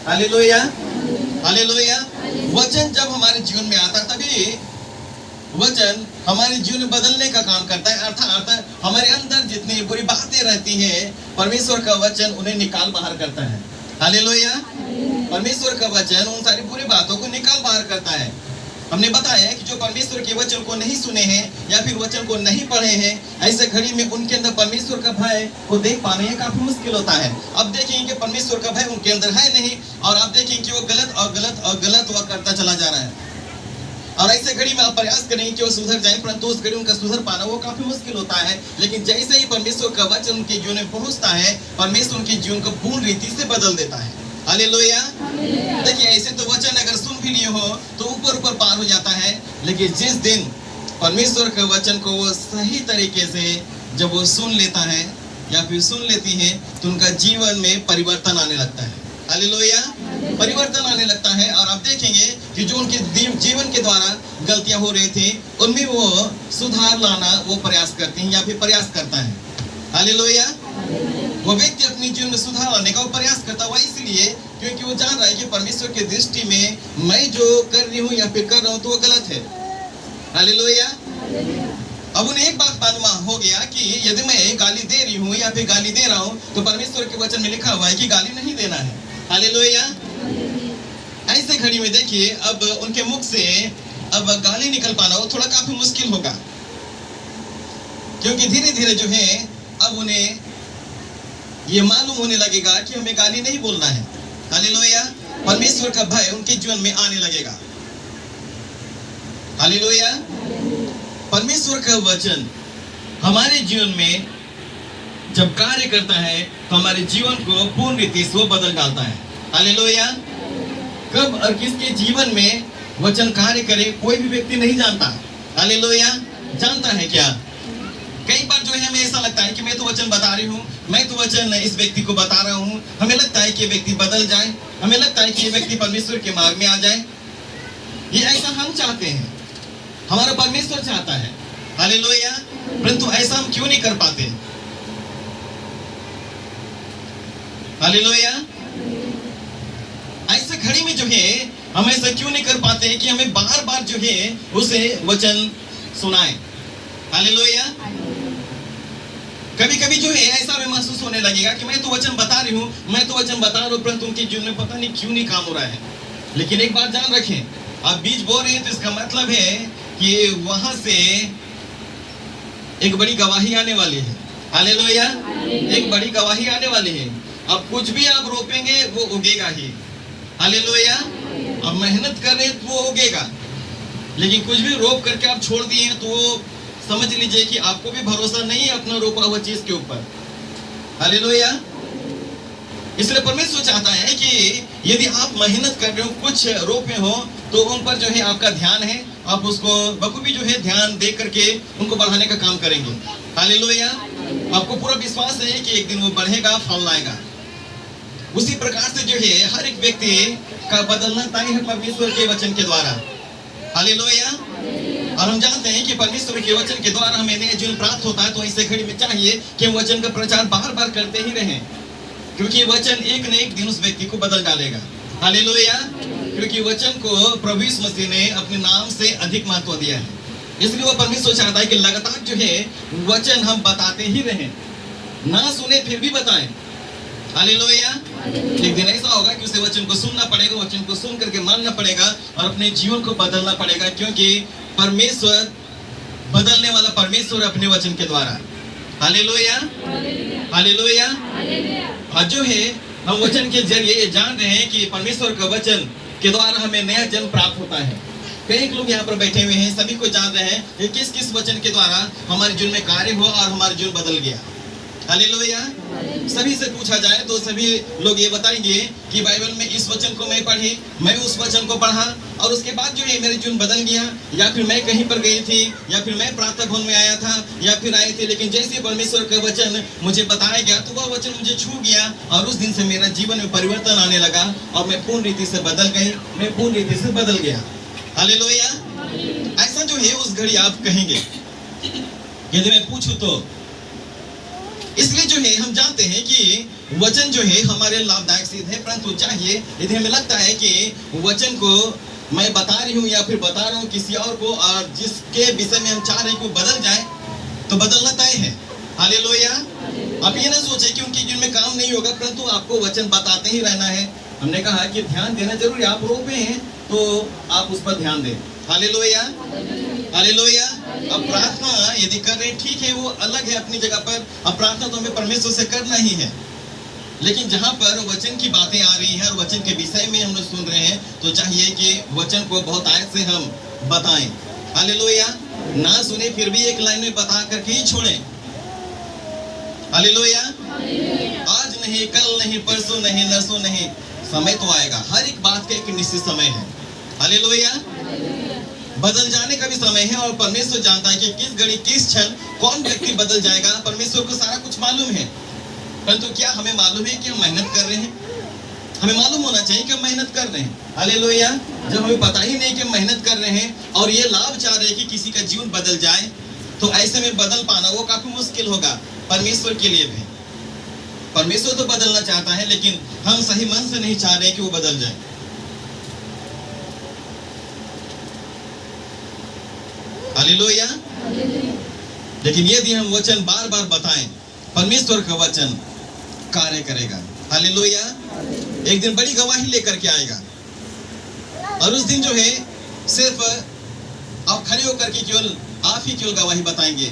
Hallelujah, hallelujah. वचन जब हमारे जीवन में आता तभी वचन हमारे जीवन में बदलने का काम करता है। अर्थात हमारे अंदर जितनी बुरी बातें रहती हैं, परमेश्वर का वचन उन्हें निकाल बाहर करता है। हालेलुया। परमेश्वर का वचन उन सारी बुरी बातों को निकाल बाहर करता है। हमने बताया कि जो परमेश्वर के वचन को नहीं सुने हैं या फिर वचन को नहीं पढ़े हैं, ऐसे घड़ी में उनके अंदर परमेश्वर का भय को देख पाना ये काफी मुश्किल होता है। अब देखेंगे कि परमेश्वर का भय उनके अंदर है नहीं, और आप देखेंगे कि वो गलत वह करता चला जा रहा है। और ऐसे घड़ी में आप प्रयास करेंगे कि वो सुधर जाए, परंतु उस घड़ी उनका सुधर पाना वो काफी मुश्किल होता है। लेकिन जैसे ही परमेश्वर का वचन उनके जीवन में पहुंचता है, परमेश्वर उनके जीवन को पूर्ण रीति से बदल देता है। हालेलुया। देखिए, ऐसे तो वचन अगर सुन भी लिए हो तो ऊपर ऊपर पार हो जाता है, लेकिन जिस दिन परमेश्वर के वचन को वो सही तरीके से जब वो सुन लेता है या फिर सुन लेती है, तो उनका जीवन में परिवर्तन आने लगता है। हालेलुया। परिवर्तन आने लगता है। और आप देखेंगे कि जो उनके जीवन के द्वारा गलतियां हो रही थी, उनमें वो सुधार लाना वो प्रयास करती हैं या फिर प्रयास करता है। हालेलुया। वो व्यक्ति अपने जीवन में सुधार लाने का प्रयास करता हुआ, इसलिए क्योंकि वो जान रहा है कि परमेश्वर की दृष्टि में मैं जो कर रही हूँ या फिर कर रहा हूँ तो वो गलत है। हालेलुया। अब उन्हें एक बात मालूम हो गया कि यदि मैं गाली दे रही हूँ या फिर गाली दे रहा हूँ तो परमेश्वर के वचन में लिखा हुआ है कि गाली नहीं देना है। हालेलुया। ऐसे घड़ी में देखिए, अब उनके मुख से अब गाली निकल पाना वो थोड़ा काफी मुश्किल होगा, क्योंकि धीरे धीरे जो है अब उन्हें ये मालूम होने लगेगा कि हमें गाली नहीं बोलना है। हालेलुया। परमेश्वर का भय उनके जीवन में आने लगेगा। हालेलुया। परमेश्वर का वचन हमारे जीवन में जब कार्य करता है तो हमारे जीवन को पूर्ण रीति से वो बदल डालता है। हालेलुया। कब और किसके जीवन में वचन कार्य करे कोई भी व्यक्ति नहीं जानता। हालेलुया। जानता है क्या? कई बार जो है हमें ऐसा लगता है कि मैं तो वचन बता रही हूँ, मैं तो वचन इस व्यक्ति को बता रहा हूँ, हमें लगता है कि ये व्यक्ति बदल जाए, हमें लगता है कि ये व्यक्ति परमेश्वर के मार्ग में आ जाए। ये ऐसा हम चाहते हैं, हमारा परमेश्वर चाहता है। हालेलुया। परंतु ऐसा हम क्यों नहीं कर पाते? हालेलुया। ऐसे घड़ी में जो है हम ऐसा क्यों नहीं कर पाते कि हमें बार बार जो है उसे वचन सुनाए। हालेलुया। कभी कभी जो है ऐसा हमें महसूस होने लगेगा कि मैं तो वचन बता रही हूँ, मैं तो वचन बता रहा हूँ, परंतु उनके जीवन में पता नहीं क्यों नहीं काम हो रहा है। लेकिन एक बात जान रखें, आप बीज बो रहे हैं तो इसका मतलब है कि वहां से एक बड़ी गवाही आने वाली है। हालेलुया। एक बड़ी गवाही आने वाली है। अब कुछ भी आप रोपेंगे वो उगेगा ही। हालेलुया। अब मेहनत कर रहे हैं तो वो उगेगा, लेकिन कुछ भी रोप करके आप छोड़ दिए हैं तो वो समझ लीजिए कि आपको भी भरोसा नहीं है अपना रोपा हुआ चीज के ऊपर। हालेलुया। इसलिए परमेश्वर चाहता है कि यदि आप मेहनत कर रहे हो, कुछ रोपे हो, तो उन पर जो है आपका ध्यान है, आप उसको बखूबी जो है ध्यान दे करके उनको बढ़ाने का काम करेंगे। हालेलुया। आपको पूरा विश्वास है कि एक दिन वो बढ़ेगा, फल लाएगा। उसी प्रकार से जो है हर एक व्यक्ति का बदलना तय है परमेश्वर के वचन के द्वारा। हालेलुया। और हम जानते हैं कि परमेश्वर के वचन के द्वारा हमें नया जीवन प्राप्त होता है, तो ऐसे घड़ी में चाहिए कि हम वचन का प्रचार बार बार करते ही रहें, क्योंकि वचन एक न एक दिन उस व्यक्ति को बदल डालेगा। हालेलुया। क्योंकि वचन को प्रभु यीशु मसीह ने अपने नाम से अधिक महत्व दिया है, इसलिए वो परमेश्वर चाहता है कि लगातार जो है वचन हम बताते ही रहें, ना सुने फिर भी बताएं। हालेलुया। एक दिन ऐसा होगा कि उसे वचन को सुनना पड़ेगा, वचन को सुन करके मानना पड़ेगा और अपने जीवन को बदलना पड़ेगा, क्योंकि परमेश्वर बदलने वाला परमेश्वर अपने वचन के द्वारा। हालेलुया। हालेलुया। और जो है हम वचन के जरिए ये जान रहे हैं कि परमेश्वर का वचन के द्वारा हमें नया जन्म प्राप्त होता है। कई लोग यहाँ पर बैठे हुए हैं, सभी को जान रहे हैं कि किस किस वचन के द्वारा हमारे जीवन में कार्य हुआ और हमारा जीवन बदल गया। हालेलुया। सभी से पूछा जाए तो सभी लोग ये बताएंगे कि बाइबल में इस वचन को मैं पढ़ी, मैं उस वचन को पढ़ा और उसके बाद जो है मेरे जीवन बदल गया, या फिर मैं कहीं पर गई थी, या फिर मैं प्रार्थना भवन में आया था, या फिर आई थी, लेकिन जैसे परमेश्वर का वचन मुझे बताया गया तो वह वचन मुझे छू गया और उस दिन से मेरा जीवन में परिवर्तन आने लगा और मैं पूर्ण रीति से बदल गई, मैं पूर्ण रीति से बदल गया। हालेलुया। ऐसा जो है उस घड़ी आप कहेंगे, यदि मैं पूछूं तो इसलिए जो है हम जानते हैं कि वचन जो है हमारे लाभदायक सिद्ध है, परंतु चाहिए यदि हमें लगता है कि वचन को मैं बता रही हूँ या फिर बता रहा हूँ किसी और को, और जिसके विषय में हम चाह रहे हैं कि वो बदल जाए, तो बदलना तय है। हालेलुया। आप ये ना सोचे कि उनके जीवन में काम नहीं होगा, परंतु आपको वचन बताते ही रहना है। हमने कहा कि ध्यान देना जरूरी, आप रोपे हैं तो आप उस पर ध्यान दें। Hallelujah, hallelujah. अब प्रार्थना यदि कर रहे हैं ठीक है, वो अलग है अपनी जगह पर। अब प्रार्थना तो हमें परमेश्वर से करना ही है, लेकिन जहाँ पर वचन की बातें आ रही है और वचन के विषय में हम लोग सुन रहे हैं, तो चाहिए कि वचन को बहुत आयत से हम बताएं। हालेलुया। ना सुने फिर भी एक लाइन में बता करके ही छोड़ें। हालेलुया। आज नहीं, कल नहीं, परसों नहीं, नरसों नहीं, समय तो आएगा। हर एक बात का एक निश्चित समय है। हालेलुया। बदल जाने का भी समय है, और परमेश्वर जानता है कि किस घड़ी किस क्षण कौन व्यक्ति बदल जाएगा। परमेश्वर को सारा कुछ मालूम है, परंतु क्या हमें मालूम है कि हम मेहनत कर रहे हैं? हमें मालूम होना चाहिए कि हम मेहनत कर रहे हैं। हालेलुया। जब हमें पता ही नहीं कि हम मेहनत कर रहे हैं और ये लाभ चाह रहे हैं कि किसी का जीवन बदल जाए, तो ऐसे में बदल पाना वो काफी मुश्किल होगा परमेश्वर के लिए भी। परमेश्वर तो बदलना चाहता है, लेकिन हम सही मन से नहीं चाह रहे कि वो बदल जाए। हालेलुया। लेकिन यदि हम वचन बार बार बताएं, परमेश्वर का वचन कार्य करेगा। हालेलुया। एक दिन बड़ी गवाही लेकर के आएगा, और उस दिन जो है सिर्फ आप खड़े होकर के केवल आप ही केवल गवाही बताएंगे,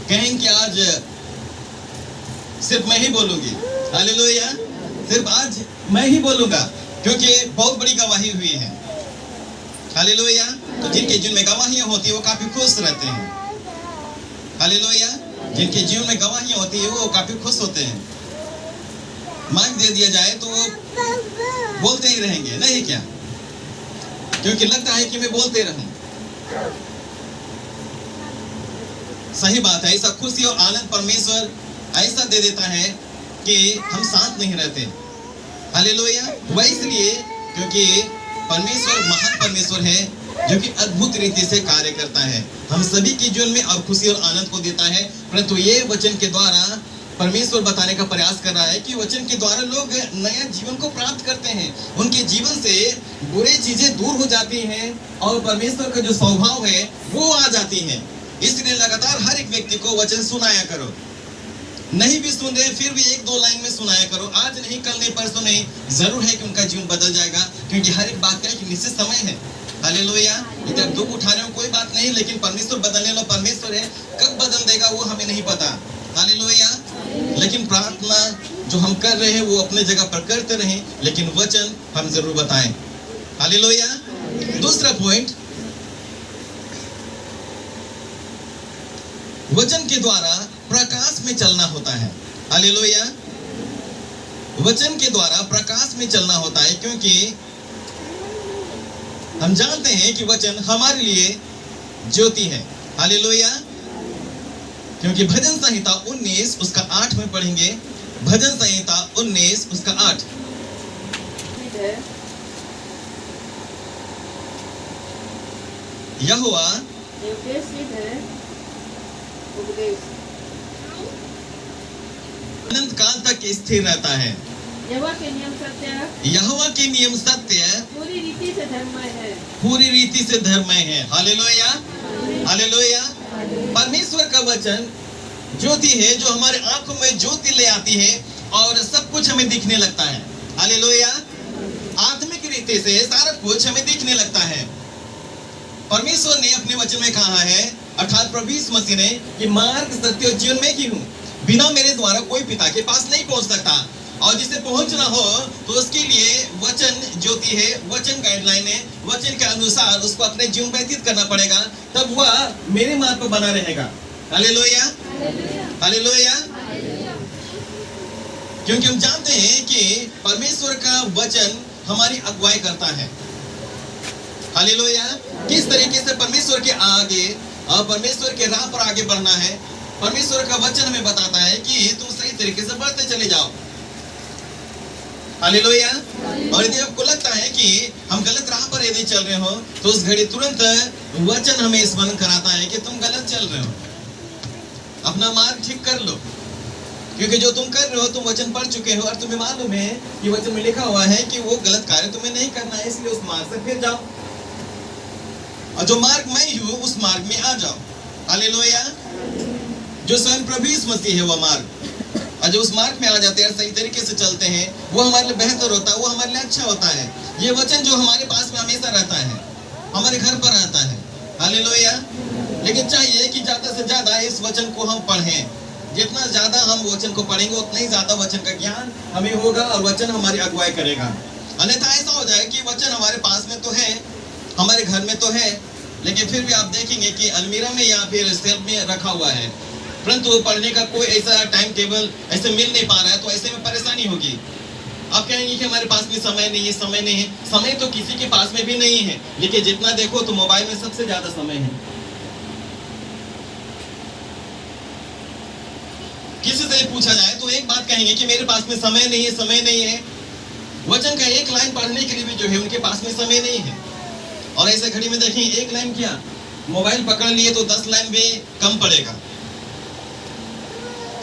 कहेंगे कि आज सिर्फ मैं ही बोलूंगी। हालेलुया। सिर्फ आज मैं ही बोलूंगा, क्योंकि बहुत बड़ी गवाही हुई है। हालेलुया। तो जिनके जीवन में गवाहियां होती है वो काफी खुश रहते हैं। हालेलुया। जिनके जीवन में गवाहियां होती है वो काफी खुश होते हैं। माइक दे दिया जाए तो वो बोलते ही रहेंगे, नहीं क्या? क्योंकि लगता है कि मैं बोलते रहूं। सही बात है। ऐसा खुशी और आनंद परमेश्वर ऐसा दे देता है कि हम शांत नहीं रहते। हालेलुया। वह इसलिए क्योंकि परमेश्वर महान परमेश्वर है, जो कि अद्भुत रीति से कार्य करता है, हम सभी के जीवन में और खुशी और आनंद को देता है। परंतु ये वचन के द्वारा परमेश्वर बताने का प्रयास कर रहा है कि वचन के द्वारा लोग नया जीवन को प्राप्त करते हैं, उनके जीवन से बुरी चीजें दूर हो जाती हैं और परमेश्वर का जो स्वभाव है वो आ जाती है। इसलिए लगातार हर एक व्यक्ति को वचन सुनाया करो। नहीं भी सुन रहे फिर भी एक दो लाइन में सुनाया करो। आज नहीं, कल नहीं, परसों नहीं, जरूर है कि उनका जीवन बदल जाएगा, क्योंकि हर एक बात का एक निश्चित समय है। हालेलुया। यदि आप दुख उठा रहे हो कोई बात नहीं, लेकिन परमेश्वर बदलने वाला परमेश्वर है, कब बदल देगा वो हमें नहीं पता। हालेलुया। लेकिन प्रार्थना जो हम कर रहे हैं वो अपने जगह पर करते रहें, लेकिन वचन हम जरूर बताएं। हालेलुया। दूसरा पॉइंट, वचन के द्वारा प्रकाश में चलना होता है। हालेलुया। वचन के द्वारा प्रकाश में चलना होता है, क्योंकि हम जानते हैं कि वचन हमारे लिए ज्योति है। हालेलुया। क्योंकि भजन संहिता 19 उसका 8 में पढ़ेंगे। भजन संहिता 19 उसका 8। यहोवा अनंत काल तक स्थिर रहता है। यहोवा के नियम सत्य, यहोवा के नियम सत्य पूरी रीति से धर्ममय है, पूरी रीति से धर्ममय है। हालेलुया। हालेलुया। परमेश्वर का वचन ज्योति है, जो हमारे आंखों में ज्योति ले आती है और सब कुछ हमें दिखने लगता है। हालेलुया। आत्मिक रीति से सारा कुछ हमें दिखने लगता है। परमेश्वर ने अपने वचन में कहा है, अर्थात प्रभु यीशु मसीह ने, कि मार्ग, सत्य और जीवन में ही हूँ, बिना मेरे द्वारा कोई पिता के पास नहीं पहुंच सकता, और जिसे पहुंचना हो तो उसके लिए वचन ज्योति है, वचन गाइडलाइन है, वचन के अनुसार उसको अपने जीवन व्यतीत करना पड़ेगा, तब वह मेरे मार्ग पर बना रहेगा। हालेलुया। हालेलुया। क्योंकि हम जानते हैं कि परमेश्वर का वचन हमारी अगुवाई करता है। हालेलुया। किस तरीके से परमेश्वर के आगे और परमेश्वर के राह पर आगे बढ़ना है, परमेश्वर का वचन हमें बताता है कि तुम सही तरीके से बढ़ते चले जाओ। हालेलुया। और यदि आपको लगता है कि हम गलत राह पर यदि चल रहे हो, तो उस घड़ी तुरंत वचन हमें स्मरण कराता है कि तुम गलत चल रहे हो। अपना मार्ग ठीक कर लो, क्योंकि जो तुम कर रहे हो तुम वचन पढ़ चुके हो और तुम्हें मालूम है कि वचन में लिखा हुआ है कि वो गलत कार्य तुम्हें नहीं करना है, इसलिए उस मार्ग से फिर जाओ और जो मार्ग मैं हूँ उस मार्ग में आ जाओ। हालेलुया। जो स्वयं प्रभु यीशु मसीह है वो मार्ग, और जो उस मार्ग में आ जाते हैं सही तरीके से चलते हैं वो हमारे लिए बेहतर होता है, वो हमारे लिए अच्छा होता है। ये वचन जो हमारे पास में हमेशा रहता है, हमारे घर पर रहता है। हालेलुया। लेकिन चाहिए कि ज्यादा से ज्यादा इस वचन को हम पढ़ें। जितना ज्यादा हम वचन को पढ़ेंगे उतना ही ज्यादा वचन का ज्ञान हमें होगा और वचन हमारी अगुवाई करेगा। अन्यथा ऐसा हो जाए कि वचन हमारे पास में तो है, हमारे घर में तो है, लेकिन फिर भी आप देखेंगे कि अलमीरा में या फिर सेल्फ में रखा हुआ है, परंतु पढ़ने का कोई ऐसा टाइम टेबल ऐसे मिल नहीं पा रहा है, तो ऐसे में परेशानी होगी। आप कहेंगे कि हमारे पास में समय नहीं है, समय नहीं है। समय तो किसी के पास में भी नहीं है, लेकिन जितना देखो तो मोबाइल में सबसे ज्यादा समय है। किसी से पूछा जाए तो एक बात कहेंगे कि मेरे पास में समय नहीं है, समय नहीं है। वचन का एक लाइन पढ़ने के लिए भी जो है उनके पास में समय नहीं है। और ऐसे घड़ी में देखें, एक लाइन क्या, मोबाइल पकड़ लिए तो 10 लाइन भी कम पड़ेगा।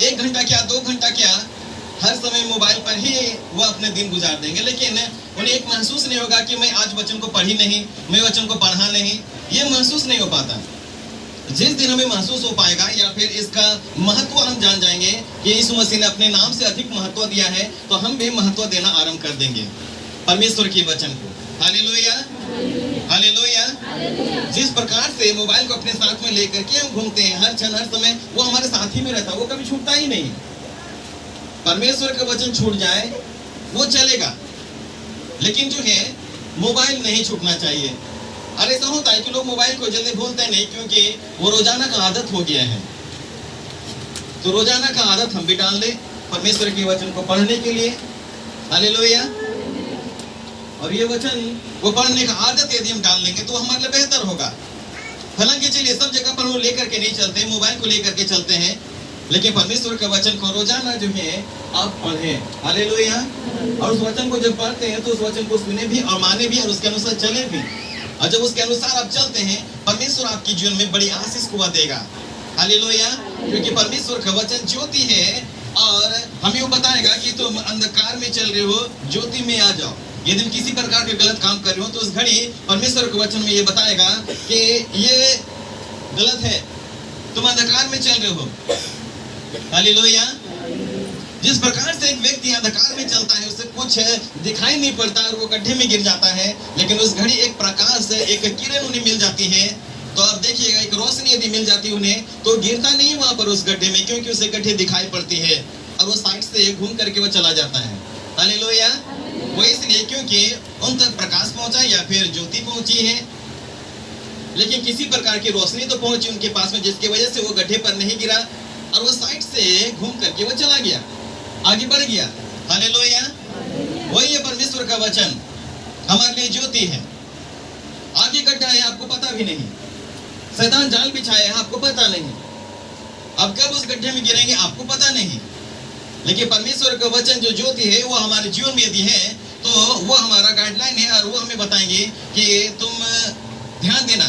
1 घंटा क्या, 2 घंटा क्या, हर समय मोबाइल पर ही वो अपने दिन गुजार देंगे, लेकिन उन्हें एक महसूस नहीं होगा कि मैं आज वचन को पढ़ी नहीं, मैं वचन को पढ़ा नहीं। ये महसूस नहीं हो पाता। जिस दिन हमें महसूस हो पाएगा या फिर इसका महत्व हम जान जाएंगे कि यीशु मसीह ने अपने नाम से अधिक महत्व दिया है, तो हम भी महत्व देना आरंभ कर देंगे परमेश्वर के वचन को। Hallelujah, hallelujah. जिस प्रकार से मोबाइल को अपने साथ में लेकर के हम घूमते हैं हर क्षण हर समय, वो हमारे साथ ही में रहता है, वो कभी छूटता ही नहीं। परमेश्वर का वचन छूट जाए वो चलेगा, लेकिन जो है मोबाइल नहीं छूटना चाहिए। और ऐसा होता है कि लोग मोबाइल को जल्दी भूलते नहीं, क्योंकि वो रोजाना का आदत हो गया है। तो रोजाना का आदत हम भी डाल दें परमेश्वर के वचन को पढ़ने के लिए। हालेलुया। और ये वचन वो पढ़ने का आदत यदि हम डाल लेंगे तो हमारे लिए बेहतर होगा। हालांकि चलिए सब जगह पर वो लेकर के नहीं चलते, मोबाइल को लेकर के चलते हैं, लेकिन परमेश्वर के वचन को रोजाना जो है आप पढ़ें। हालेलुया। और उस वचन को जब पढ़ते हैं तो उस वचन को सुने भी और माने भी और उसके अनुसार चले भी। और जब उसके अनुसार आप चलते हैं, परमेश्वर आपके जीवन में बड़ी आशीष को देगा। हालेलुया। क्योंकि परमेश्वर का वचन ज्योति है और हमें वो बताएगा कि तुम अंधकार में चल रहे हो, ज्योति में आ जाओ। यदि तुम किसी प्रकार के गलत काम कर रहे हो तो उस घड़ी परमेश्वर के वचन में ये बताएगा कि ये गलत है, तुम अंधकार में चल रहे हो। हालेलुया। जिस प्रकार से एक व्यक्ति अंधकार में चलता है, उसे कुछ दिखाई नहीं पड़ता और वो गड्ढे में गिर जाता है, लेकिन उस घड़ी एक प्रकाश, एक किरण उन्हें मिल जाती है। तो आप देखिएगा, एक रोशनी यदि मिल जाती उन्हें तो गिरता नहीं वहां पर उस गड्ढे में, क्योंकि उसे गड्ढे दिखाई पड़ती है और वो साइड से घूम करके वो चला जाता है। हालेलुया। वो इसलिए क्योंकि उन तक प्रकाश पहुंचा या फिर ज्योति पहुंची है, लेकिन किसी प्रकार की रोशनी तो पहुंची उनके पास में, जिसकी वजह से वो गड्ढे पर नहीं गिरा और वो साइड से घूम करके वो चला गया, आगे बढ़ गया। हालेलुया। वही है परमेश्वर का वचन हमारे लिए ज्योति है। आगे गड्ढा है आपको पता भी नहीं, शैतान जाल बिछाया है आपको पता नहीं, अब कब उस गड्ढे में गिरेंगे आपको पता नहीं। लेकिन परमेश्वर का वचन जो ज्योति है वो हमारे जीवन में यदि है तो वो हमारा गाइडलाइन है और वो हमें बताएंगे कि तुम ध्यान देना,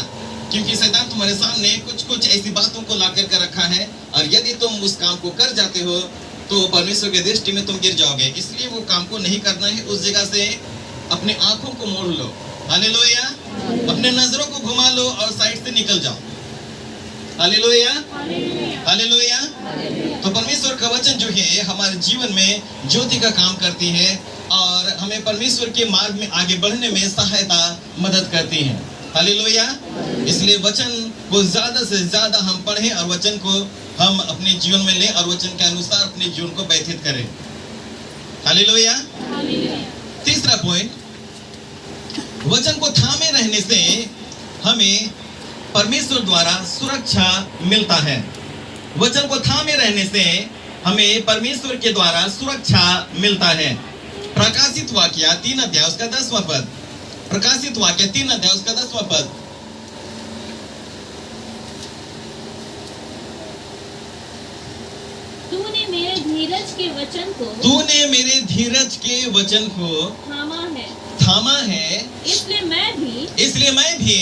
क्योंकि शैतान तुम्हारे सामने कुछ कुछ ऐसी बातों को ला कर रखा है और यदि तुम उस काम को कर जाते हो तो परमेश्वर की दृष्टि में तुम गिर जाओगे। इसलिए वो काम को नहीं करना है, उस जगह से अपने आंखों को मोड़ लो। हालेलुया। अपने नजरों को घुमा लो और साइड से निकल जाओ। Hallelujah, hallelujah. तो परमेश्वर का वचन जो है हमारे जीवन में ज्योति का काम करती है और हमें परमेश्वर के मार्ग में आगे बढ़ने में सहायता मदद करती है। हालेलुया। इसलिए वचन को ज्यादा से ज्यादा हम पढ़ें और वचन को हम अपने जीवन में लें और वचन के अनुसार अपने जीवन को व्यतीत करें। हालेलुया। तीसरा पॉइंट, वचन को थामे रहने से हमें परमेश्वर द्वारा सुरक्षा मिलता है। वचन को थामे रहने से हमें परमेश्वर के द्वारा सुरक्षा मिलता है। प्रकाशित वाक्य 3 अध्याय उसका 10वां पद। प्रकाशित वाक्य 3 अध्याय उसका 10वां पद। तूने मेरे धीरज के वचन को तूने मेरे धीरज के वचन को थामा है, इसलिए मैं भी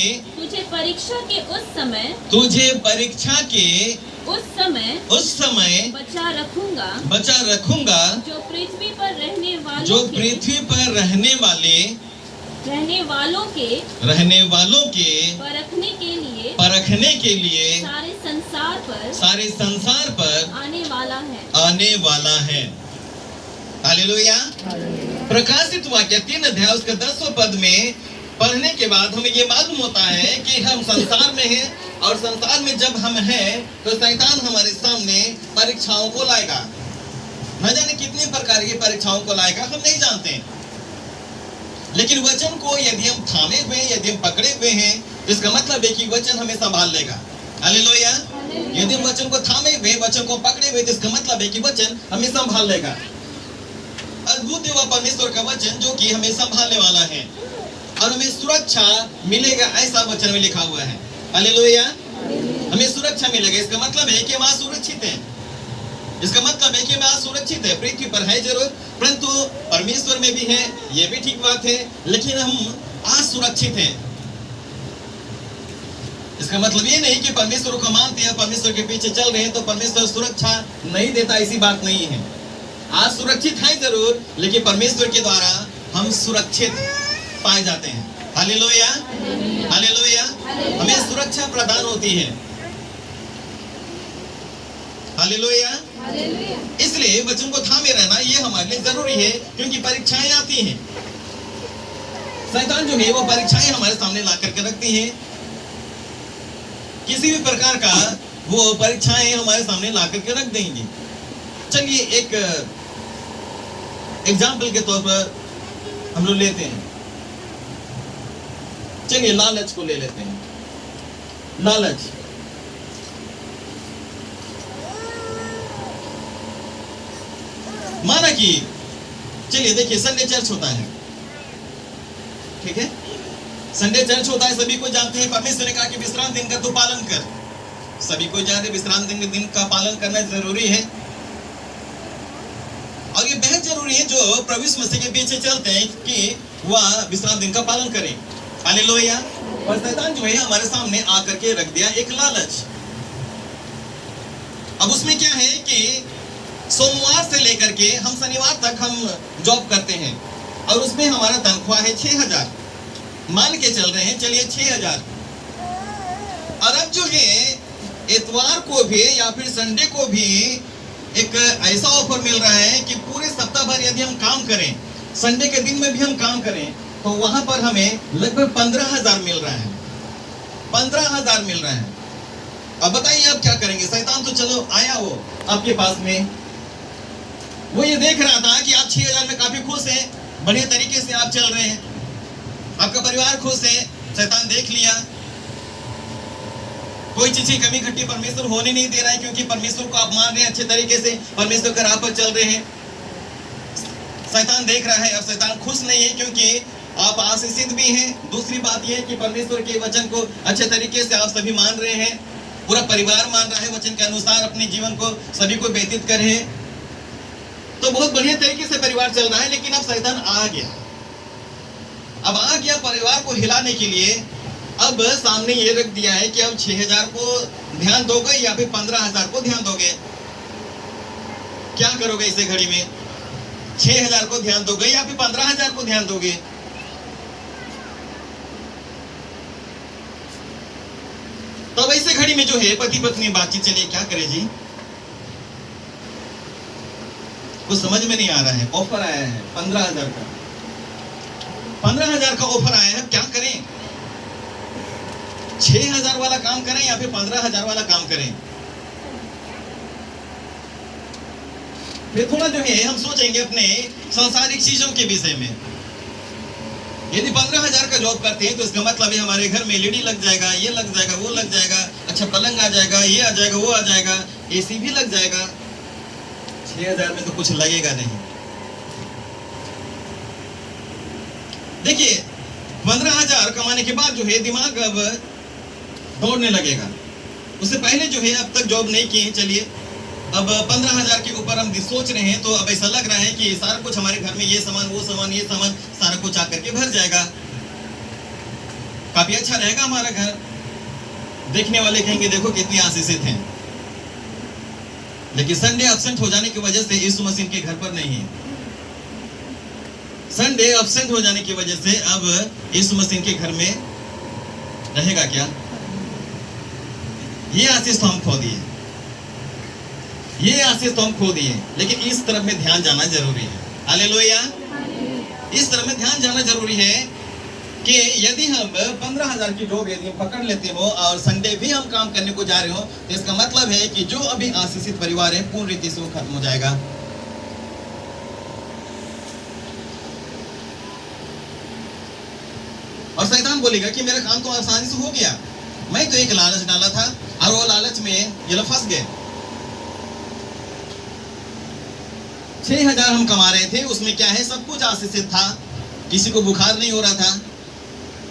तुझे परीक्षा के उस समय बचा रखूंगा जो जो पृथ्वी पर रहने वालों के परखने के लिए सारे संसार पर आने वाला है। हालेलुया। प्रकाशित वाक्य 3 अध्याय उसके 10वें पद में पढ़ने के बाद हमें ये मालूम होता है कि हम संसार में हैं, और संसार में जब हम हैं तो शैतान हमारे सामने परीक्षाओं को लाएगा। न जाने कितनी प्रकार की परीक्षाओं को लाएगा, हम नहीं जानते। लेकिन वचन को यदि हम थामे हुए, यदि हम पकड़े हुए हैं, तो इसका मतलब है कि वचन हमें संभाल लेगा। हालेलुया। यदि हम वचन को थामे हुए, वचन को पकड़े हुए, तो इसका मतलब है कि वचन हमें संभाल लेगा। अद्भुत है वह परमेश्वर का वचन जो कि हमें संभालने वाला है और हमें सुरक्षा मिलेगा, ऐसा वचन में लिखा हुआ है। हालेलुया। हमें सुरक्षा मिलेगा, इसका मतलब है कि हम आज सुरक्षित हैं। इसका मतलब है कि हम आज सुरक्षित है। पृथ्वी पर है जरूर, परंतु परमेश्वर में भी है, ये भी ठीक बात है, लेकिन हम आज सुरक्षित हैं। इसका मतलब ये नहीं कि परमेश्वर को मानते हैं, परमेश्वर के पीछे चल रहे हैं तो परमेश्वर सुरक्षा नहीं देता, ऐसी बात नहीं है। आज सुरक्षित है जरूर, लेकिन परमेश्वर के द्वारा हम सुरक्षित पाए जाते हैं। हालेलुया। हालेलुया। हमें सुरक्षा प्रदान होती है। हालेलुया। इसलिए वचन को थामे रहना ये हमारे लिए जरूरी है, क्योंकि परीक्षाएं आती हैं। शैतान जो है वो परीक्षाएं हमारे सामने ला करके रखती हैं। किसी भी प्रकार का वो परीक्षाएं हमारे सामने ला करके रख देंगी। चलिए एक एग्जाम्पल के तौर पर हम लोग लेते हैं। चलिए लालच को ले लेते हैं। लालच, माना कि चलिए देखिए संडे चर्च होता है, ठीक है, संडे चर्च होता है, सभी को जानते हैं। परमेश्वर ने कहा कि विश्राम दिन का तू पालन कर। सभी को जानते हैं विश्राम दिन का पालन करना जरूरी है, और ये बेहद जरूरी है जो प्रभु यीशु मसीह के पीछे चलते हैं कि वह विश्राम दिन का पालन करें। हालेलुया। पर शैतान जो है हमारे सामने आकर के रख दिया एक लालच। अब उसमें क्या है कि सोमवार से लेकर के हम शनिवार तक हम जॉब करते हैं, और उसमें हमारा तनख्वाह है 6000, मान के चल रहे हैं, चलिए 6000। और अब जो है इतवार को भी या फिर संडे को भी एक ऐसा ऑफर मिल रहा है कि पूरे सप्ताह भर यदि हम काम करें, संडे के दिन में भी हम काम करें, तो वहां पर हमें लगभग 15,000 मिल रहा है। 15,000 मिल रहा है। अब बताइए आप क्या करेंगे? शैतान तो चलो आया वो आपके पास में, वो ये देख रहा था कि आप 6000 में काफी खुश हैं, बढ़िया तरीके से आप चल रहे हैं, आपका परिवार खुश है। शैतान देख लिया कोई चीज की कमी घटी परमेश्वर होने नहीं दे रहा है, क्योंकि परमेश्वर को आप मान रहे हैं अच्छे तरीके से, परमेश्वर का राह पर चल रहे हैं। शैतान देख रहा है, अब शैतान खुश नहीं है क्योंकि आप आशीषित भी हैं। दूसरी बात यह है कि परमेश्वर के वचन को अच्छे तरीके से आप सभी मान रहे हैं, पूरा परिवार मान रहा है, वचन के अनुसार अपने जीवन को सभी को व्यतीत कर रहे हैं, तो बहुत बढ़िया तरीके से परिवार चल रहा है। लेकिन अब शैतान आ गया, अब आ गया परिवार को हिलाने के लिए। अब सामने ये रख दिया है कि अब 6000 को ध्यान दोगे या फिर 15,000 को ध्यान दोगे। क्या करोगे इसे घड़ी में? 6000 को ध्यान दोगे या फिर 15,000 को ध्यान दोगे? तो अब ऐसे घड़ी में जो है पति पत्नी बातचीत चलिए क्या करे जी, कुछ समझ में नहीं आ रहा है। ऑफर आया है 15,000 का, 15,000 का ऑफर आया है, क्या करें? 6000 वाला काम करें या फिर 15,000 वाला काम करें? फिर थोड़ा जो है हम सोचेंगे अपने सांसारिक चीजों के विषय में। यदि 15,000 का जॉब करते हैं तो इसका मतलब है हमारे घर में एलईडी लग जाएगा, ये लग जाएगा, वो लग जाएगा, अच्छा पलंग आ जाएगा, ये आ जाएगा, वो आ जाएगा, एसी भी लग जाएगा। 6000 में तो कुछ लगेगा नहीं। देखिए 15,000 कमाने के बाद जो है दिमाग अब दौड़ने लगेगा। उससे पहले जो है अब तक जॉब नहीं की है, चलिए अब 15,000 के ऊपर हम सोच रहे हैं, तो अब ऐसा लग रहा है कि सारा कुछ हमारे घर में ये सामान, वो सामान, ये सामान, सारा कुछ आकर के भर जाएगा, काफी अच्छा रहेगा हमारा घर। देखने वाले कहेंगे देखो कितनी आशीषित हैं। लेकिन संडे एब्सेंट हो जाने की वजह से यीशु मसीह के घर पर नहीं है। संडे एब्सेंट हो जाने की वजह से अब यीशु मसीह के घर में रहेगा क्या? ये आशीष तो हम खो दिए, ये आशीष तो हम खो दिए। लेकिन इस तरफ में ध्यान जाना जरूरी है। हालेलुया। इस तरफ में ध्यान जाना जरूरी है कि यदि हम 15,000 की जॉब यदि पकड़ लेते हो और संडे भी हम काम करने को जा रहे हो, तो इसका मतलब है कि जो अभी आशीषित परिवार है पूर्ण रीति से वो खत्म हो जाएगा। और शैतान बोलेगा कि मेरा काम तो आसानी से हो गया, मैं तो एक लालच डाला था और वो लालच में ये लोग फंस गए। 6,000 हम कमा रहे थे, उसमें क्या है, सब कुछ आशीषित था, किसी को बुखार नहीं हो रहा था।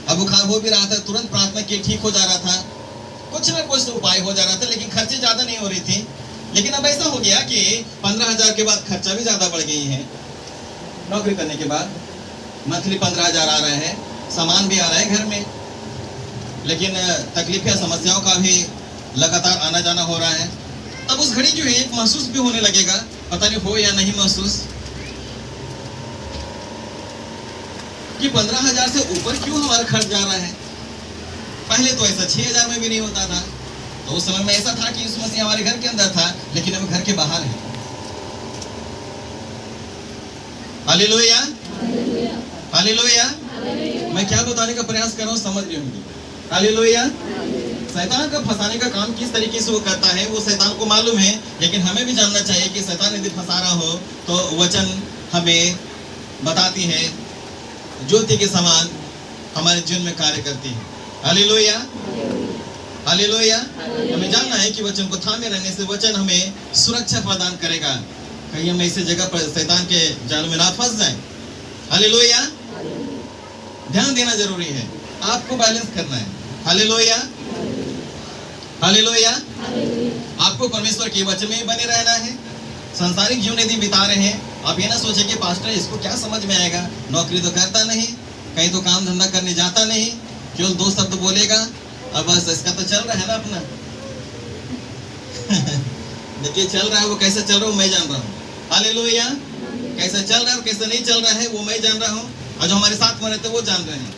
अब बुखार हो भी रहा था, तुरंत प्रार्थना की ठीक हो जा रहा था, कुछ ना कुछ उपाय हो जा रहा था, लेकिन खर्चे ज्यादा नहीं हो रही थी। लेकिन अब ऐसा हो गया कि 15,000 के बाद खर्चा भी ज्यादा बढ़ गई है। नौकरी करने के बाद मंथली 15,000 आ रहे हैं, सामान भी आ रहा है घर में, लेकिन तकलीफें समस्याओं का भी लगातार आना जाना हो रहा है। तब उस घड़ी जो है एक महसूस भी होने लगेगा, पता नहीं हो या नहीं महसूस, कि 15,000 से ऊपर क्यों हमारा खर्च जा रहा है। पहले तो ऐसा 6,000 में भी नहीं होता था। तो उस समय में ऐसा था कि यीशु मसीह हमारे घर के अंदर था, लेकिन अब घर के बाहर है। Hallelujah, hallelujah. मैं क्या बताने का प्रयास कर रहा हूँ समझ रही होंगी। हालेलुया। शैतान का फंसाने का काम किस तरीके से वो करता है वो शैतान को मालूम है, लेकिन हमें भी जानना चाहिए कि शैतान यदि फंसा रहा हो तो वचन हमें बताती है ज्योति के समान हमारे जीवन में कार्य करती है। Hallelujah, hallelujah. हमें जानना है कि वचन को थामे रहने से वचन हमें सुरक्षा प्रदान करेगा, कहीं हम ऐसी जगह पर शैतान के जाल में ना फंस जाए। हालेलुया। ध्यान देना जरूरी है, आपको बैलेंस करना है। Hallelujah, hallelujah. आपको परमेश्वर के वचन में बने रहना है। सांसारिक जीवन यदि बिता रहे हैं, आप ये ना सोचे कि पास्टर इसको क्या समझ में आएगा, नौकरी तो करता नहीं, कहीं तो काम धंधा करने जाता नहीं, केवल 2 शब्द बोलेगा और बस इसका तो चल रहा है ना अपना। देखिए चल रहा है, वो कैसे चल रहा है वो मैं जान रहा हूँ। हालेलुया। कैसे चल रहा है और कैसे नहीं चल रहा है वो मैं जान रहा हूँ, और जो हमारे साथ में रहते वो जान रहे हैं।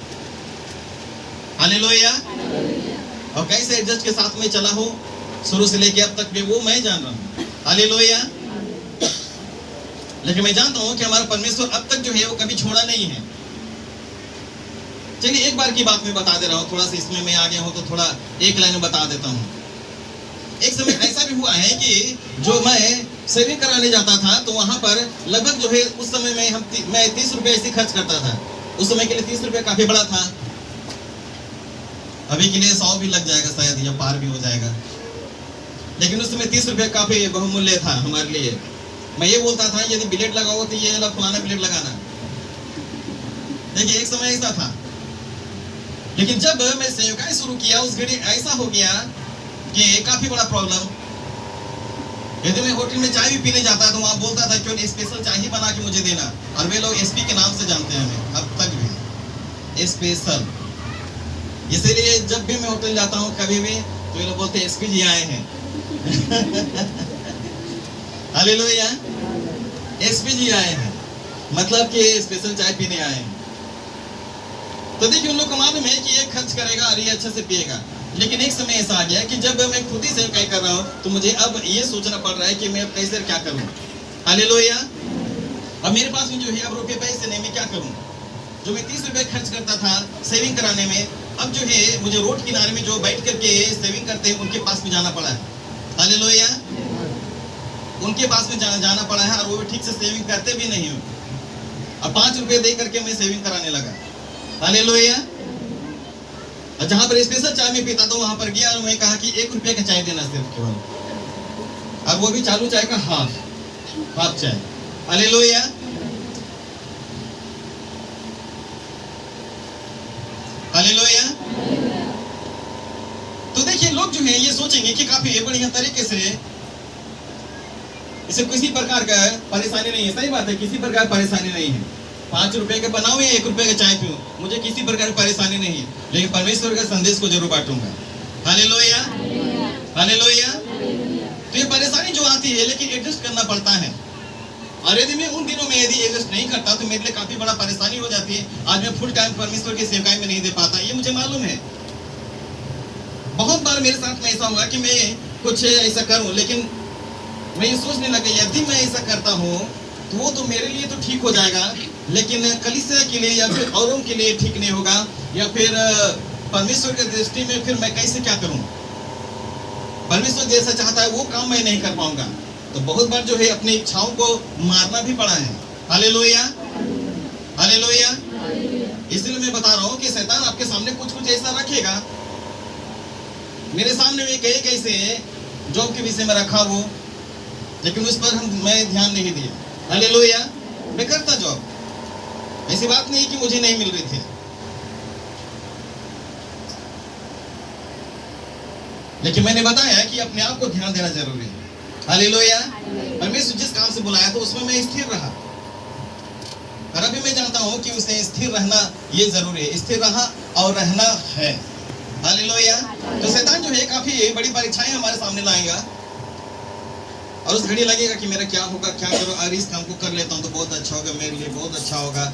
हालेलुया। और कैसे एडजस्ट के साथ में चला हो शुरू से लेके अब तक भी वो मैं जान रहा हूँ। हालेलुया। लेकिन मैं जानता हूँ कि हमारा परमेश्वर अब तक जो है वो कभी छोड़ा नहीं है। चलिए एक बार की बात मैं बता दे रहा हूँ, थोड़ा सा इसमें मैं आ गया हूँ तो थोड़ा एक लाइन में बता देता हूँ। एक समय ऐसा भी हुआ है कि जो मैं सेविंग कराने जाता था तो वहां पर लगभग जो है उस समय में मैं 30 रुपए ऐसे खर्च करता था। उस समय के लिए 30 रुपए काफी बड़ा था, अभी के लिए 100 भी लग जाएगा शायद या पार भी हो जाएगा, लेकिन उस समय 30 रुपए काफी बहुमूल्य था हमारे लिए। मैं ये बोलता था यदि बिलेट लगाओ तो ये फलाना बिलेट लगाना। देखिए एक समय ऐसा था, लेकिन जब मैं सेवकाई शुरू किया उस घड़ी ऐसा हो गया कि काफी बड़ा प्रॉब्लम। यदि मैं होटल में चाय भी पीने जाता तो वहां बोलता था क्यों स्पेशल चाय ही बना के मुझे देना, और वे लोग एसपी के नाम से जानते हैं हमें अब तक भी, स्पेशल। इसीलिए जब भी मैं होटल जाता हूँ कभी भी तो ये लोग बोलते हैं एसपी जी आए हैं। हालेलुया, एसपी जी आए हैं, मतलब कि स्पेशल चाय पीने आए हैं। तो देखिए उन लोग को मालूम है कि ये खर्च करेगा और ये अच्छे से पिएगा। लेकिन एक समय ऐसा आ गया कि जब मैं खुद ही सेवकाई कर रहा हूँ तो मुझे अब ये सोचना पड़ रहा है कि मैं अब कैसे क्या करूँ। हालेलुया। अब मेरे पास में जो है अब रुपये पैसे नहीं, मैं क्या करूँ। जो मैं 30 रुपए खर्च करता था सेविंग कराने में, अब जो है मुझे रोड किनारे में जो बैठ करके सेविंग करते हैं उनके पास में जाना पड़ा है। हालेलुया। उनके पास में जाना पड़ा है और वो भी ठीक से सेविंग करते भी नहीं हो। अब 5 रुपए दे करके मैं सेविंग कराने लगा। हालेलुया। और जहां पर स्पेशल चाय में पीता तो वहां पर गया और मैं कहा कि 1 रुपये का चाय देना सिर्फ केवल, और वो भी चालू चाय का हाफ चाय। हालेलुया। हालेलुया। तो देखिए लोग जो है ये सोचेंगे कि काफी बढ़िया तरीके से इसे किसी प्रकार का परेशानी नहीं है। सही बात है, किसी प्रकार परेशानी नहीं है। 5 रुपए के बनाओ या 1 रुपए का चाय पीऊं, मुझे किसी प्रकार की परेशानी नहीं है, लेकिन परमेश्वर का संदेश को जरूर बांटूंगा। Hallelujah, hallelujah. तो ये परेशानी जो आती होती है, लेकिन एडजस्ट करना पड़ता है। और यदि मैं उन दिनों में यदि एडजस्ट नहीं करता तो मेरे लिए काफी बड़ा परेशानी हो जाती है। आज मैं फुल टाइम परमेश्वर की सेवकाई में नहीं दे पाता, ये मुझे मालूम है। बहुत बार मेरे साथ में ऐसा हुआ कि मैं कुछ ऐसा करूं, लेकिन मैं ये सोचने लगा यदि मैं ऐसा करता हूं तो वो तो मेरे लिए तो ठीक हो जाएगा, लेकिन कलीसिया के लिए या फिर औरों के लिए ठीक नहीं होगा, या फिर परमेश्वर की दृष्टि में फिर मैं कैसे क्या करूं। परमेश्वर जैसा चाहता है वो काम मैं नहीं कर पाऊंगा। तो बहुत बार जो है अपनी इच्छाओं को मारना भी पड़ा है। Hallelujah, hallelujah. इसलिए मैं बता रहा हूँ कि शैतान आपके सामने कुछ कुछ ऐसा रखेगा। मेरे सामने में कई कैसे जॉब के विषय में रखा वो, लेकिन उस पर मैं ध्यान नहीं दिया। हालेलुया। मैं करता जॉब, ऐसी बात नहीं कि मुझे नहीं मिल रही थी, लेकिन मैंने बताया कि अपने आप को ध्यान देना जरूरी है। हालेलुया। परमेश्वर जिस काम से बुलाया तो उसमें मैं स्थिर रहा, और अभी मैं जानता हूँ कि उसे स्थिर रहना ये जरूरी है, स्थिर रहा और रहना है। हालेलुया। तो शैतान जो है काफी बड़ी परीक्षाएं हमारे सामने लाएगा, और उस घड़ी लगेगा कि मेरा क्या होगा, क्या करूं, अरे इस काम को कर लेता हूं तो बहुत अच्छा होगा, मेरे लिए बहुत अच्छा होगा।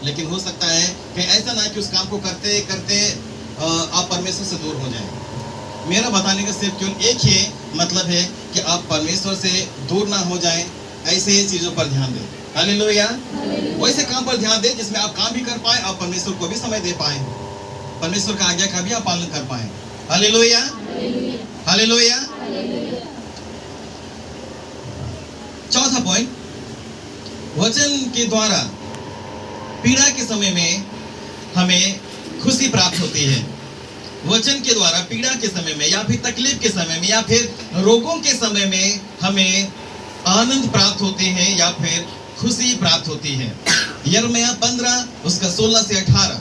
लेकिन हो सकता है कि ऐसा ना कि उस काम को करते करते आप परमेश्वर से दूर हो जाएं। मेरा बताने का सिर्फ केवल एक ही मतलब है कि आप परमेश्वर से दूर ना हो जाएं, ऐसे चीजों पर ध्यान दें। हालेलुया। वैसे काम पर ध्यान दें जिसमें आप काम भी कर पाए, आप परमेश्वर को भी समय दे पाए, परमेश्वर का आज्ञा का भी आप पालन कर पाए। Hallelujah, hallelujah. चौथा पॉइंट, वचन के द्वारा पीड़ा के समय में हमें खुशी प्राप्त होती है। वचन के द्वारा पीड़ा के समय में या फिर तकलीफ के समय में या फिर रोगों के समय में हमें आनंद प्राप्त होते हैं या फिर खुशी प्राप्त होती है। यिर्मयाह 15 उसका 16 से 18,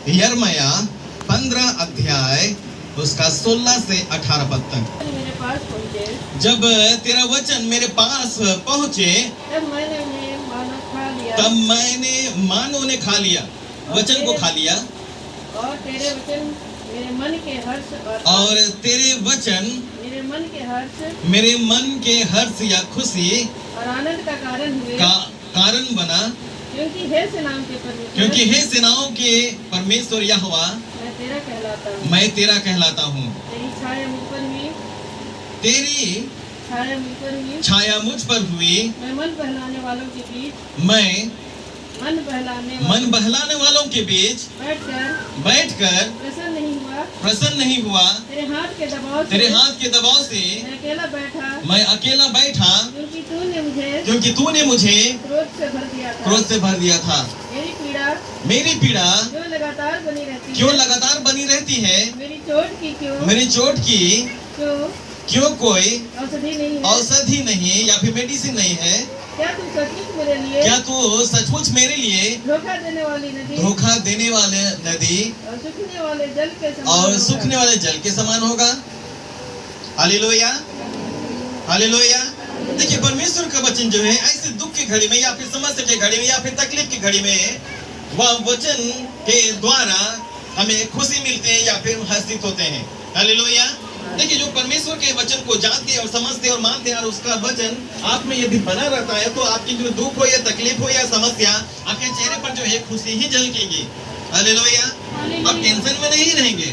यिर्मयाह 15 अध्याय उसका 16 से 18 पद तक। मेरे पास पहुंचे, जब तेरा वचन मेरे पास पहुंचे, तब मैंने मानो खा लिया, तब मैंने मानो ने खा लिया, वचन को खा लिया, और तेरे वचन मेरे मन के हर्ष और तेरे वचन मेरे मन के हर्ष, मेरे मन के हर्ष या खुशी और आनंद का कारण हुए, का कारण बना। क्योंकि हे सेनाओं के परमेश्वर, क्योंकि हे सेनाओं के परमेश्वर यहोवा, मैं तेरा कहलाता हूँ, मैं तेरा कहलाता हूँ। तेरी छाया मुझ पर हुई, तेरी छाया मुझ पर हुई, छाया मुझ पर हुई। मैं मन बहलाने वालों के बीच, मैं मन बहलाने वालों के बीच बैठकर प्रसन्न नहीं हुआ। तेरे हाथ के दबाव से मैं अकेला बैठा, क्योंकि तूने मुझे क्रोध से भर दिया था। मेरी पीड़ा क्यों लगातार बनी रहती है, मेरी चोट की क्यों कोई औषधि नहीं या फिर मेडिसिन नहीं है। क्या तू सचमुच मेरे लिए धोखा देने वाले नदी और सूखने वाले जल के समान होगा। Hallelujah, hallelujah. देखिए परमेश्वर का वचन जो है ऐसे दुख की घड़ी में या फिर समस्या की घड़ी में या फिर तकलीफ की घड़ी में वह वचन के द्वारा हमें खुशी मिलते हैं या फिर हर्षित होते हैं। हालेलुया। देखिए जो परमेश्वर के वचन को जानते और समझते और मानते हैं और उसका वचन आप में यदि बना रहता है तो आपकी जो दुख हो या तकलीफ हो या समस्या, आपके चेहरे पर जो है खुशी ही झलकेगी। हालेलुया। आप टेंशन में नहीं रहेंगे,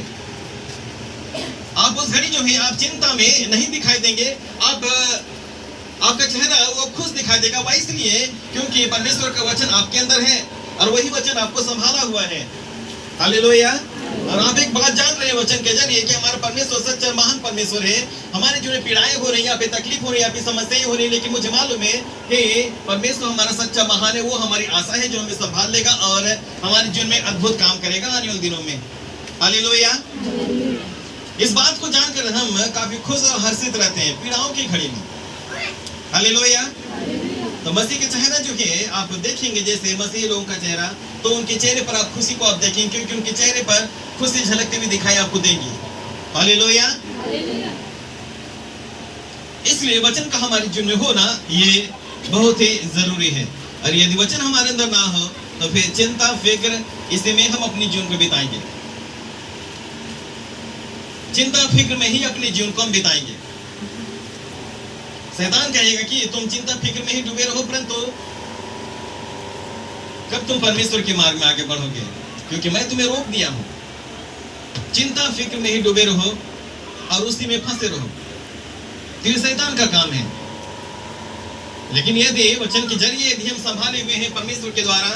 आप उस घड़ी जो है आप चिंता में नहीं दिखाई देंगे, आपका चेहरा वो खुश दिखाई देगा। वह इसलिए क्योंकि परमेश्वर का वचन आपके अंदर है और वही वचन आपको संभाला हुआ है। हालेलुया। और आप एक बात जान रहे हैं वचन के जरिए कि हमारा परमेश्वर सच्चा महान परमेश्वर है। हमारे जो पीड़ाएं हो रही हैं या फिर तकलीफ हो रही है या फिर समस्याएं हो रही है, लेकिन मुझे मालूम है कि परमेश्वर हमारा सच्चा महान है। वो हमारी आशा है जो हमें संभाल लेगा और हमारे जीवन में अद्भुत काम करेगा आने वाले दिनों में। हालेलुया। इस बात को जानकर हम काफी खुश और हर्षित रहते हैं पीड़ाओं की घड़ी में। हालेलुया। तो मसीह के चेहरा जो है आप देखेंगे, जैसे मसीह लोगों का चेहरा, तो उनके चेहरे पर आप खुशी को आप देखेंगे, क्योंकि उनके चेहरे पर खुशी झलकती हुई दिखाई आपको देगी। हालेलुया। इसलिए वचन का हमारे जीवन में होना ये बहुत ही जरूरी है। और यदि वचन हमारे अंदर ना हो तो फिर चिंता फिक्र इसी में हम अपने जीवन को बिताएंगे, चिंता फिक्र में ही अपने जीवन को हम बिताएंगे। शैतान कहेगा कि तुम चिंता फिक्र में ही डूबे रहो, परंतु कब तुम परमेश्वर के मार्ग में आगे बढ़ोगे, क्योंकि मैं तुम्हें रोक दिया हूं। चिंता फिक्र में ही डूबे रहो और उसी में फंसे रहो, तो ये शैतान का काम है। लेकिन यदि वचन के जरिए यदि हम संभाले हुए हैं परमेश्वर के द्वारा,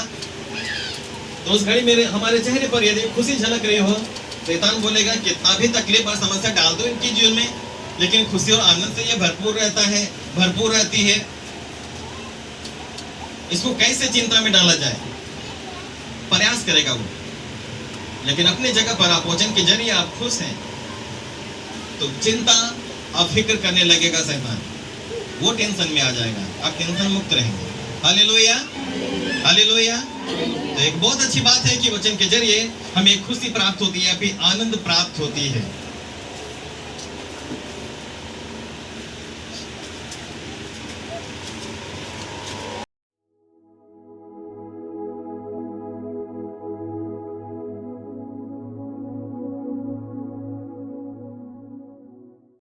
तो उस घड़ी मेरे हमारे चेहरे पर यदि खुशी झलक रही हो, शैतान बोलेगा कितना भी तकलीफ और समस्या डाल दो इनके जीवन में, लेकिन खुशी और आनंद से ये भरपूर रहता है, भरपूर रहती है। इसको कैसे चिंता में डाला जाए, प्रयास करेगा वो। लेकिन अपने जगह पर आप वचन के जरिए आप खुश हैं, तो चिंता और फिक्र करने लगेगा शैतान, वो टेंशन में आ जाएगा, आप टेंशन मुक्त रहेंगे। Hallelujah, hallelujah. तो एक बहुत अच्छी बात है कि वचन के जरिए हमें खुशी प्राप्त होती है, फिर आनंद प्राप्त होती है।